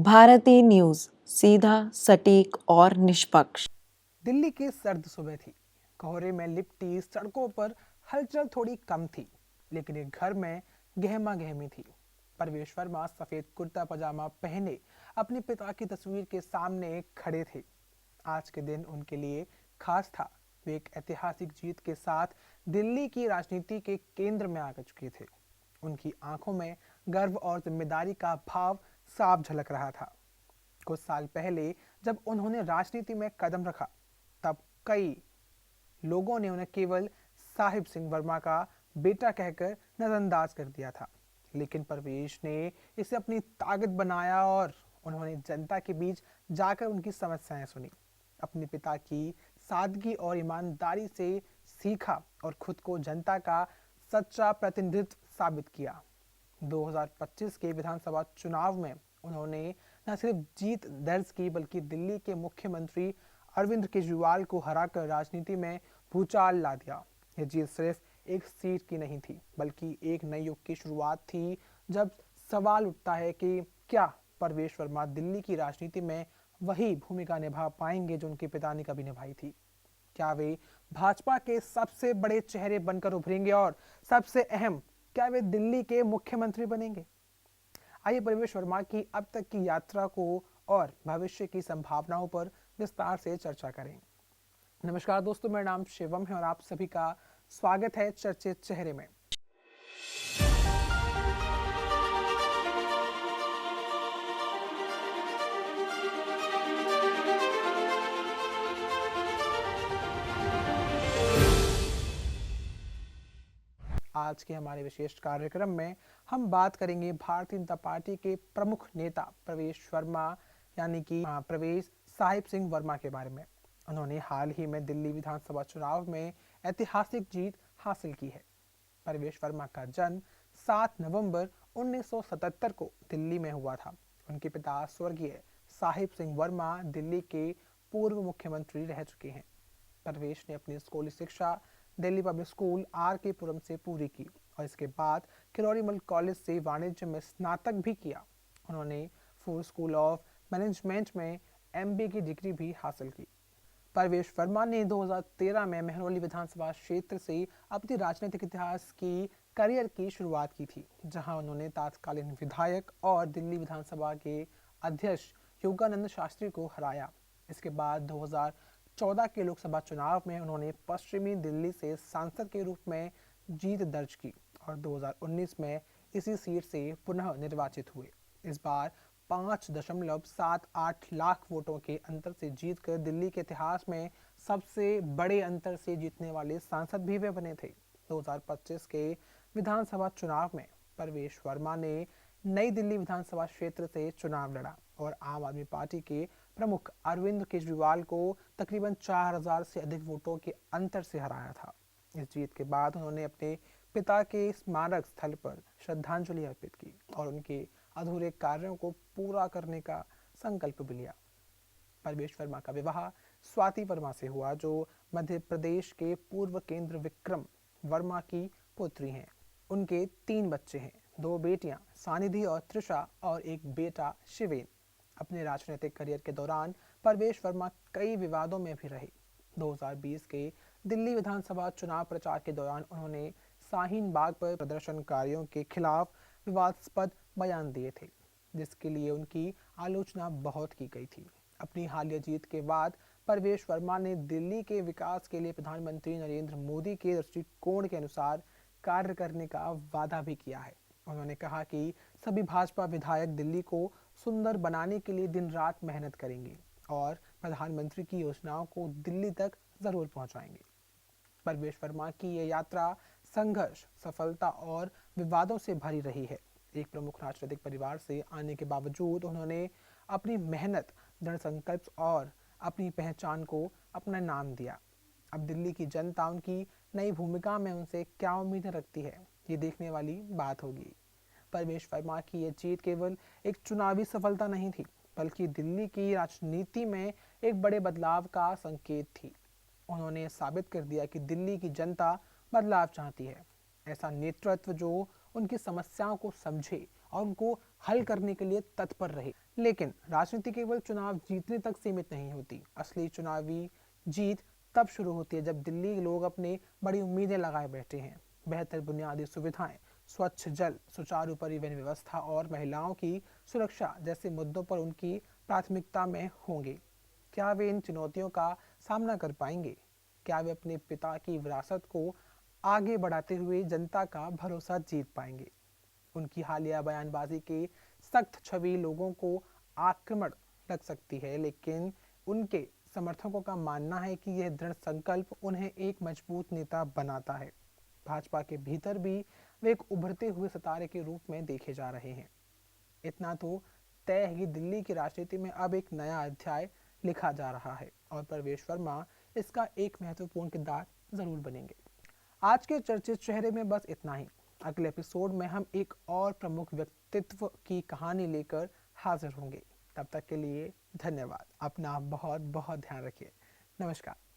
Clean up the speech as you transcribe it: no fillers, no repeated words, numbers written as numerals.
भारतीय न्यूज, सीधा, सटीक और निष्पक्ष। दिल्ली की सर्द सुबह थी। कोहरे में लिपटी सड़कों पर हलचल थोड़ी कम थी, लेकिन एक घर में गहमा गहमी थी। परवेश वर्मा सफेद कुर्ता पजामा पहने अपने पिता की तस्वीर के सामने खड़े थे। आज के दिन उनके लिए खास था। वे एक ऐतिहासिक जीत के साथ दिल्ली की राजनीति के केंद्र में आ चुके थे। उनकी आंखों में गर्व और जिम्मेदारी का भाव साफ झलक रहा था। कुछ साल पहले जब उन्होंने राजनीति में कदम रखा, तब कई लोगों ने उन्हें केवल साहिब सिंह वर्मा का बेटा कहकर नजरअंदाज कर दिया था। लेकिन परवेश ने इसे अपनी ताकत बनाया और उन्होंने जनता के बीच जाकर उनकी समस्याएं सुनी, अपने पिता की सादगी और ईमानदारी से सीखा और खुद को जनता का सच्चा प्रतिनिधित्व साबित किया। 2025 के विधानसभा चुनाव में उन्होंने न सिर्फ जीत दर्ज की, बल्कि दिल्ली के मुख्यमंत्री अरविंद केजरीवाल को हराकर राजनीति में भूचाल ला दिया। यह जीत सिर्फ एक सीट की नहीं थी, बल्कि एक नए युग की शुरुआत थी। जब सवाल उठता है कि क्या परवेश वर्मा दिल्ली की राजनीति में वही भूमिका निभा पाएंगे जो उनके पिता ने कभी निभाई थी? क्या वे भाजपा के सबसे बड़े चेहरे बनकर उभरेंगे और सबसे अहम, क्या वे दिल्ली के मुख्यमंत्री बनेंगे? आइए परवेश वर्मा की अब तक की यात्रा को और भविष्य की संभावनाओं पर विस्तार से चर्चा करें। नमस्कार दोस्तों, मेरा नाम शिवम है और आप सभी का स्वागत है चर्चित चेहरे में। आज के हमारे विशेष कार्यक्रम में हम बात करेंगे भारतीय जनता पार्टी के प्रमुख नेता परवेश वर्मा यानी कि परवेश साहिब सिंह वर्मा के बारे में। उन्होंने हाल ही में दिल्ली विधानसभा चुनाव में ऐतिहासिक जीत हासिल की है। परवेश वर्मा का जन्म 7 नवंबर 1977 को दिल्ली में हुआ था। उनके पिता स्वर्गीय साहिब सिंह वर्मा दिल्ली के पूर्व मुख्यमंत्री रह चुके हैं। परवेश ने अपनी स्कूली शिक्षा दिल्ली पब्लिक स्कूल आर के पुरम से पूरी की और इसके बाद किरोड़ीमल कॉलेज से वाणिज्य में स्नातक भी किया। उन्होंने फूल स्कूल ऑफ मैनेजमेंट में एमबीए की डिग्री भी हासिल की। परवेश वर्मा ने 2013 में महरौली विधानसभा क्षेत्र से अपनी राजनीतिक इतिहास की करियर की शुरुआत की थी, जहां उन्होंने तत्कालीन विधायक और दिल्ली विधानसभा के अध्यक्ष योगानंद शास्त्री को हराया। इसके बाद 2014 के लोकसभा चुनाव में उन्होंने पश्चिमी दिल्ली से सांसद के रूप में जीत दर्ज की और 2019 में इसी सीट से पुनः निर्वाचित हुए। इस बार 5.78 लाख वोटों के अंतर से जीतकर दिल्ली के इतिहास में सबसे बड़े अंतर से जीतने वाले सांसद भी वे बने थे। 2025 के विधानसभा चुनाव में परवेश वर्मा ने नई दिल्ली विधानसभा क्षेत्र से चुनाव लड़ा और आम आदमी पार्टी के प्रमुख अरविंद केजरीवाल को तकरीबन 4000 से अधिक वोटों के अंतर से हराया था। इस जीत के बाद उन्होंने अपने पिता के स्मारक स्थल पर श्रद्धांजलि अर्पित की और उनके अधूरे कार्यों को पूरा करने का संकल्प भी लिया। परवेश वर्मा का विवाह स्वाति वर्मा से हुआ, जो मध्य प्रदेश के पूर्व केंद्र विक्रम वर्मा की पुत्री हैं। उनके 3 बच्चे हैं, 2 बेटियां सानिधि और त्रिषा और एक बेटा शिवेन। अपने राजनीतिक करियर के दौरान परवेश वर्मा कई विवादों में भी रहे। 2020 के दिल्ली विधानसभा चुनाव प्रचार के दौरान उन्होंने शाहीन बाग पर प्रदर्शनकारियों के खिलाफ विवादास्पद बयान दिए थे, जिसके लिए उनकी आलोचना बहुत की गई थी। अपनी हालिया जीत के बाद परवेश वर्मा ने दिल्ली के विकास के लिए प्रधानमंत्री नरेंद्र मोदी के दृष्टिकोण के अनुसार कार्य करने का वादा भी किया है। उन्होंने कहा कि सभी भाजपा विधायक दिल्ली को सुंदर बनाने के लिए दिन रात मेहनत करेंगे और प्रधानमंत्री की योजनाओं को दिल्ली तक जरूर पहुंचाएंगे। परवेश वर्मा की यह यात्रा संघर्ष, सफलता और विवादों से भरी रही है। एक प्रमुख राजनीतिक परिवार से आने के बावजूद उन्होंने अपनी मेहनत, दृढ़ संकल्प और अपनी पहचान को अपना नाम दिया। अब दिल्ली की जनता उनकी नई भूमिका में उनसे क्या उम्मीदें रखती है, ये देखने वाली बात होगी। परवेश वर्मा की यह जीत केवल एक चुनावी सफलता नहीं थी, बल्कि दिल्ली की राजनीति में एक बड़े बदलाव का संकेत थी। उन्होंने साबित कर दिया कि दिल्ली की जनता बदलाव चाहती है, ऐसा नेतृत्व जो उनकी समस्याओं को समझे और उनको हल करने के लिए तत्पर रहे। लेकिन राजनीति केवल चुनाव जीतने तक सीमित नहीं होती। असली चुनावी जीत तब शुरू होती है जब दिल्ली के लोग अपने बड़ी उम्मीदें लगाए बैठे हैं। बेहतर बुनियादी सुविधाएं, स्वच्छ जल, सुचारू परिवहन व्यवस्था और महिलाओं की सुरक्षा जैसे मुद्दों पर उनकी प्राथमिकता में होंगे। क्या वे इन चुनौतियों का सामना कर पाएंगे? क्या वे अपने पिता की विरासत को आगे बढ़ाते हुए जनता का भरोसा जीत पाएंगे? उनकी हालिया बयानबाजी की सख्त छवि लोगों को आक्रमण लग सकती है, लेकिन उनके समर्थकों का मानना है कि यह दृढ़ संकल्प उन्हें एक मजबूत नेता बनाता है। भाजपा के भीतर भी वे एक उभरते हुए सितारे के रूप में देखे जा रहे हैं। इतना तो तय है कि दिल्ली की राजनीति में अब एक नया अध्याय लिखा जा रहा है और प्रवेश वर्मा इसका एक महत्वपूर्ण किरदार जरूर बनेंगे। आज के चर्चित चेहरे में बस इतना ही। अगले एपिसोड में हम एक और प्रमुख व्यक्तित्व की कहानी लेकर हाजिर होंगे। तब तक के लिए धन्यवाद। अपना बहुत बहुत ध्यान रखिए। नमस्कार।